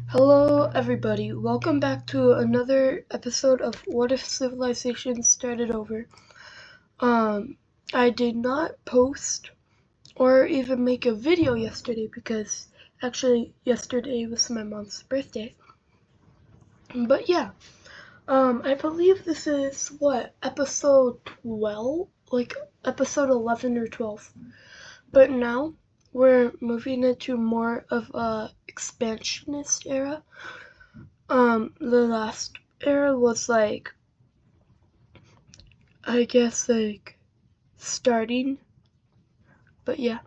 Hello, everybody. Welcome back to another episode of What If Civilization Started Over. I did not post or even make a video yesterday because actually yesterday was my mom's birthday. But yeah, I believe this is episode 12? Like episode 11 or 12. But now we're moving into more of a expansionist era. The last era was starting, but yeah.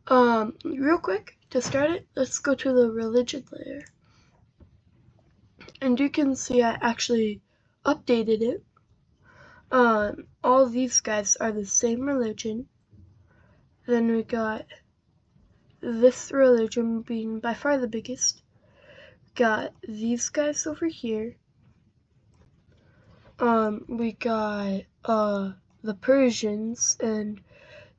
Real quick, to start it, let's go to the religion layer. And you can see I actually updated it. All these guys are the same religion. Then we got this religion being by far the biggest. Got these guys over here. We got, the Persians and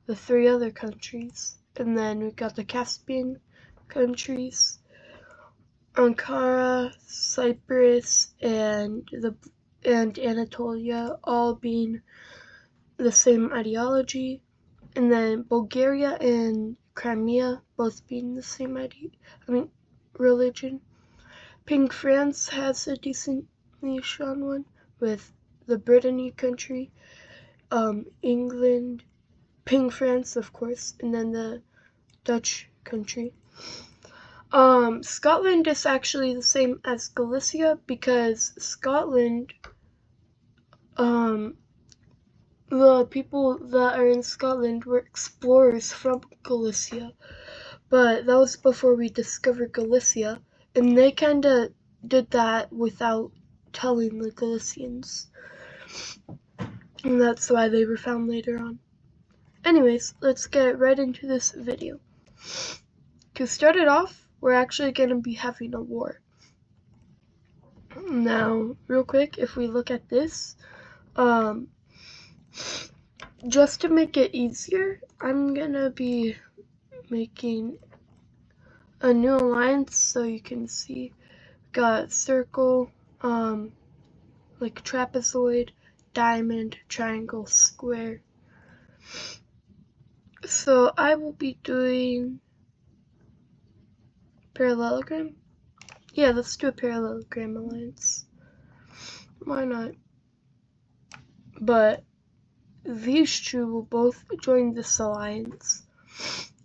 the three other countries. And then we got the Caspian countries, Ankara, Cyprus, and Anatolia, all being the same ideology. And then Bulgaria and Crimea both being the same religion. Pink France has a decently shown one with the Brittany country, England, Pink France, of course, and then the Dutch country. Scotland is actually the same as Galicia because Scotland, the people that are in Scotland were explorers from Galicia, but that was before we discovered Galicia, and they kinda did that without telling the Galicians, and that's why they were found later on. Anyways, let's get right into this video. To start it off, we're actually going to be having a war. Now, real quick, if we look at this, just to make it easier, I'm going to be making a new alliance so you can see. Got circle, like trapezoid, diamond, triangle, square. So I will be doing parallelogram. Yeah, let's do a parallelogram alliance. Why not? But these two will both join this alliance.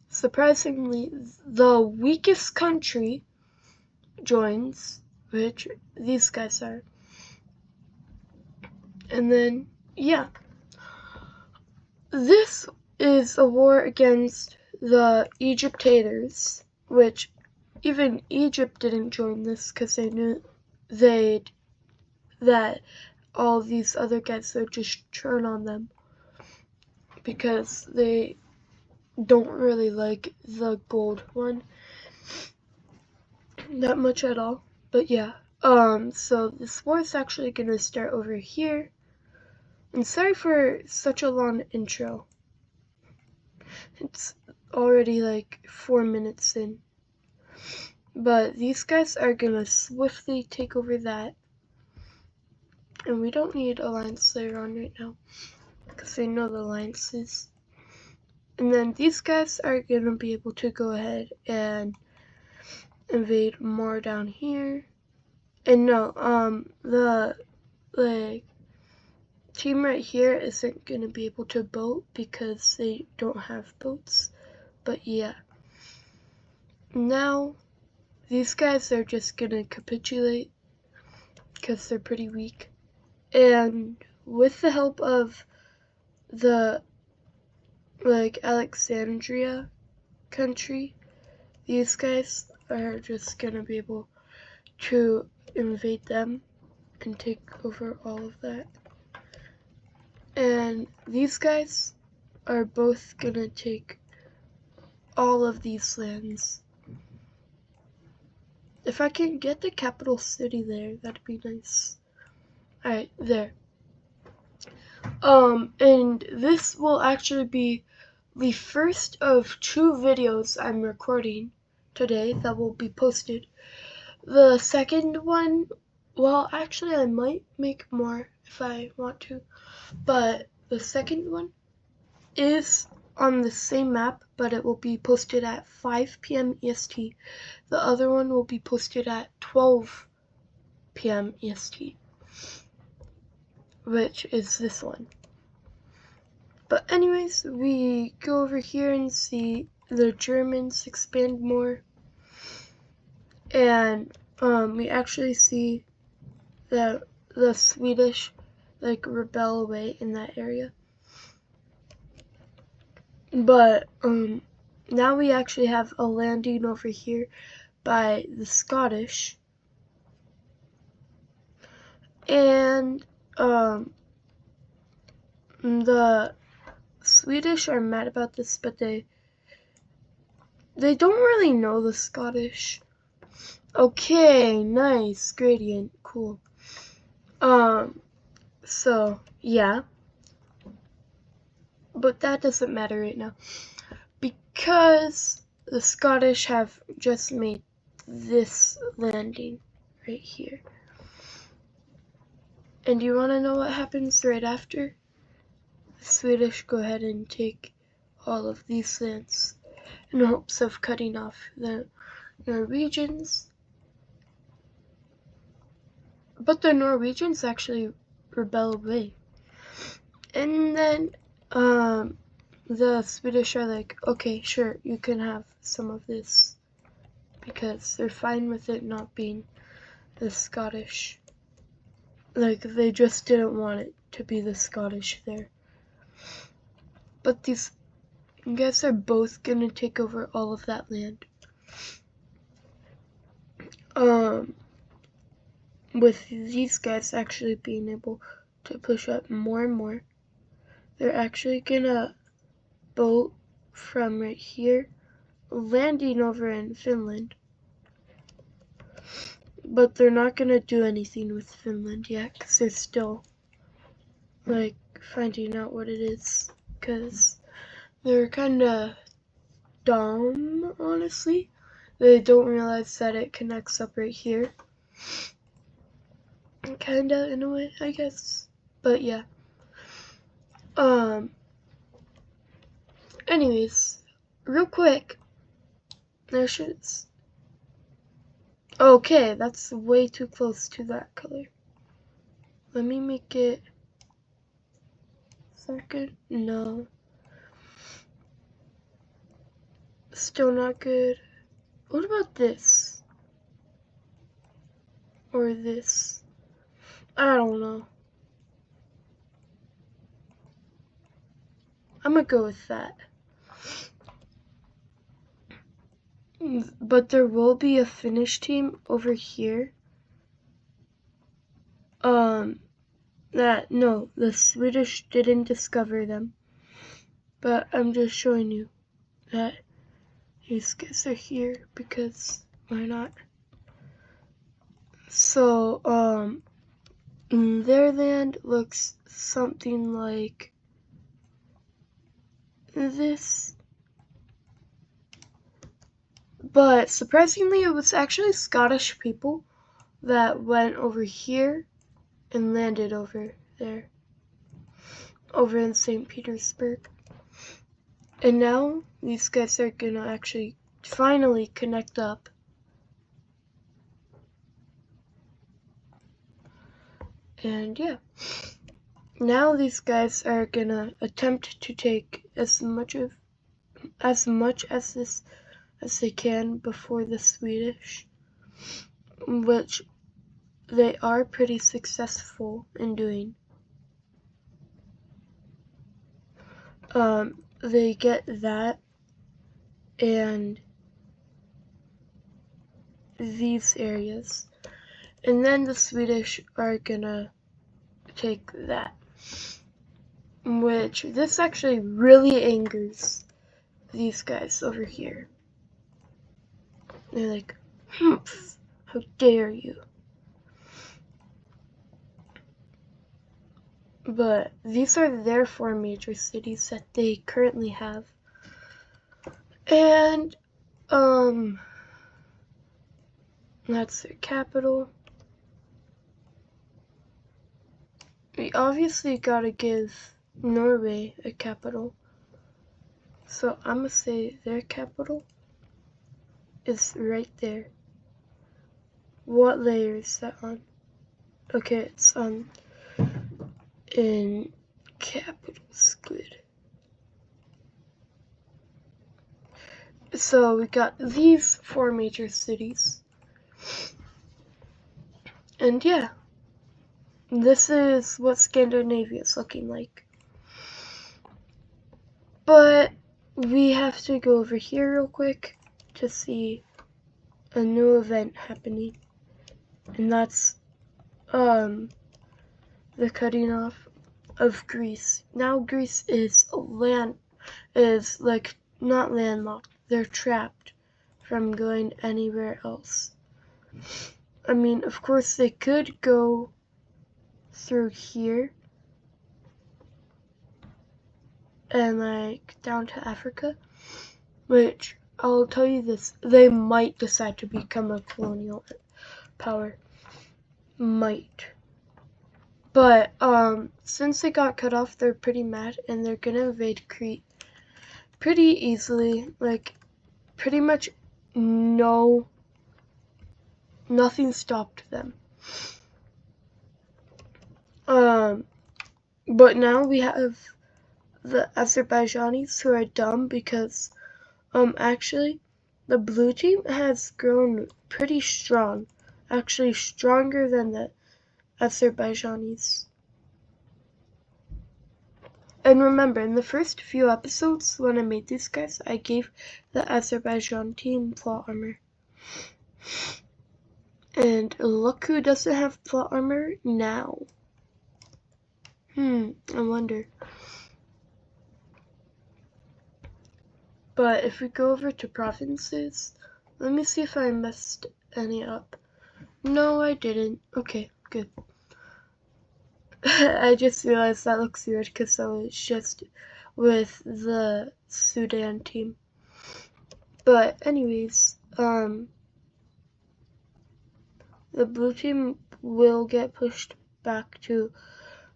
Surprisingly, the weakest country joins, which these guys are. And then, yeah. This is a war against the Egyptators, which even Egypt didn't join this because they knew that all these other guys would just turn on them because they don't really like the gold one that much at all. But yeah, so this war is actually gonna start over here. And sorry for such a long intro. It's already like 4 minutes in. But these guys are gonna swiftly take over that. And we don't need Alliance later on right now, because they know the alliances. And then these guys are gonna be able to go ahead and invade more down here. And no, the team right here isn't gonna be able to boat because they don't have boats. But yeah. Now, these guys are just gonna capitulate because they're pretty weak. And with the help of the Alexandria country, these guys are just gonna be able to invade them and take over all of that. And these guys are both gonna take all of these lands. If I can get the capital city there, that'd be nice. Alright, there. And this will actually be the first of 2 videos I'm recording today that will be posted. The second one, well, actually I might make more if I want to, but the second one is on the same map, but it will be posted at 5 p.m. EST. The other one will be posted at 12 p.m. EST, which is this one. But anyways, we go over here and see the Germans expand more, and we actually see that the Swedish like rebel away in that area. But now we actually have a landing over here by the Scottish, and the Swedish are mad about this, but they don't really know the Scottish. Okay, nice, gradient, cool. So yeah, but that doesn't matter right now because the Scottish have just made this landing right here. And you want to know what happens right after? The Swedish go ahead and take all of these lands in hopes of cutting off the Norwegians. But the Norwegians actually rebel away. And then the Swedish are like, okay, sure, you can have some of this, because they're fine with it not being the Scottish. Like, they just didn't want it to be the Scottish there. But these guys are both gonna take over all of that land. With these guys actually being able to push up more and more, they're actually gonna boat from right here, landing over in Finland. But they're not gonna do anything with Finland yet, because they're still like finding out what it is, because they're kinda dumb, honestly. They don't realize that it connects up right here. Kinda, in a way, I guess. But yeah. Anyways, real quick. There she is. Okay, that's way too close to that color. Let me make it second. No. Still not good. What about this? Or this? I don't know. I'm gonna go with that. But there will be a Finnish team over here. No, the Swedish didn't discover them. But I'm just showing you that these guys are here because why not? So, their land looks something like this. But surprisingly, it was actually Scottish people that went over here and landed over there, over in St. Petersburg. And now these guys are gonna actually finally connect up. And yeah, now these guys are gonna attempt to take as much as they can before the Swedish, which they are pretty successful in doing. They get that and these areas, and then the Swedish are gonna take that, which this actually really angers these guys over here. They're like, humph, how dare you. But these are their 4 major cities that they currently have. And That's their capital. We obviously gotta give Norway a capital. So I'm gonna say their capital is right there. What layer is that on? Okay, it's on in capitals. Good. So we got these 4 major cities. And yeah, this is what Scandinavia is looking like. But we have to go over here real quick to see a new event happening. And that's the cutting off of Greece. Now Greece is like not landlocked. They're trapped from going anywhere else. I mean, of course they could go through here and like down to Africa, which I'll tell you this, they might decide to become a colonial power. Might. But since they got cut off, they're pretty mad and they're gonna invade Crete pretty easily. Like pretty much nothing stopped them. But now we have the Azerbaijanis who are dumb because actually the blue team has grown pretty strong. Actually stronger than the Azerbaijanis. And remember, in the first few episodes when I made these guys, I gave the Azerbaijan team plot armor. And look who doesn't have plot armor now. I wonder. But if we go over to provinces, let me see if I messed any up. No, I didn't. Okay, good. I just realized that looks weird because I was just with the Sudan team. But anyways, the blue team will get pushed back to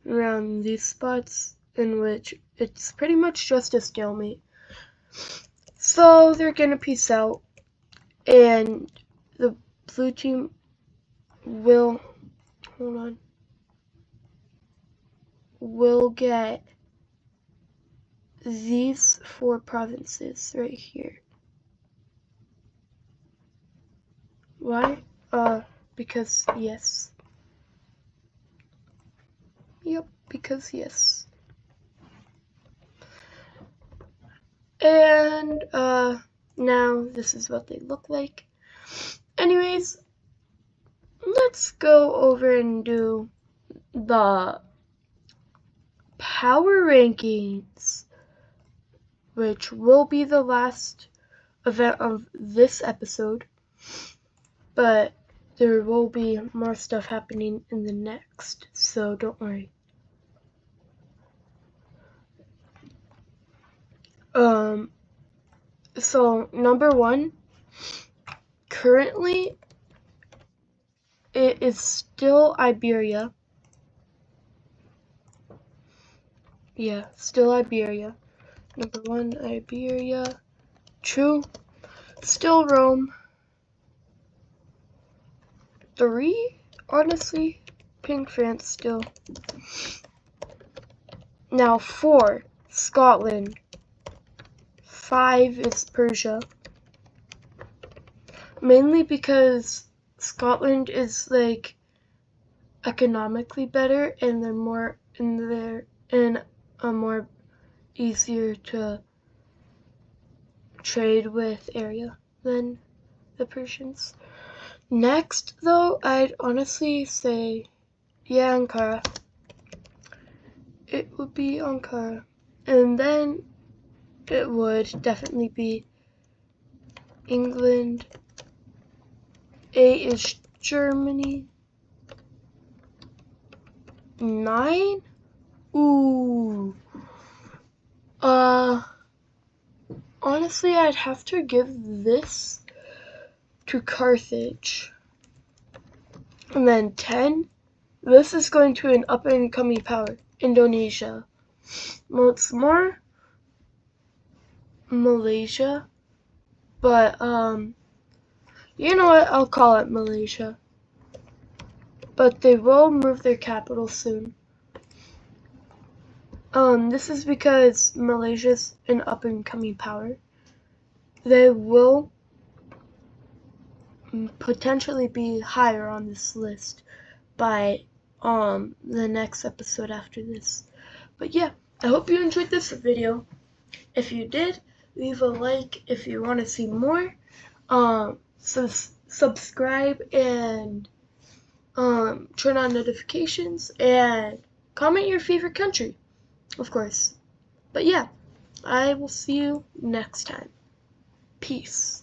around these spots in which it's pretty much just a stalemate. So they're gonna peace out and the blue team will get these 4 provinces right here. Why? Because yes. Yep, because yes. And now this is what they look like. Anyways, let's go over and do the power rankings, which will be the last event of this episode, but there will be more stuff happening in the next, so don't worry. So number 1, currently it is still Iberia. Yeah, still Iberia. Number 1, Iberia. 2, still Rome. 3, honestly, Pink France still. Now 4, Scotland. 5 is Persia. Mainly because Scotland is like economically better and they're more in a more easier to trade with area than the Persians. Next though, I'd honestly say Ankara. It would be Ankara. And then it would definitely be England. 8 is Germany. 9? Ooh. Honestly, I'd have to give this to Carthage. And then 10, this is going to an up and coming power, Indonesia. What's more, Malaysia, but you know what, I'll call it Malaysia. But they will move their capital soon. This is because Malaysia's an up and coming power. They will potentially be higher on this list by the next episode after this. But yeah, I hope you enjoyed this video. If you did, leave a like if you want to see more. Subscribe and turn on notifications and comment your favorite country, of course. But yeah, I will see you next time. Peace.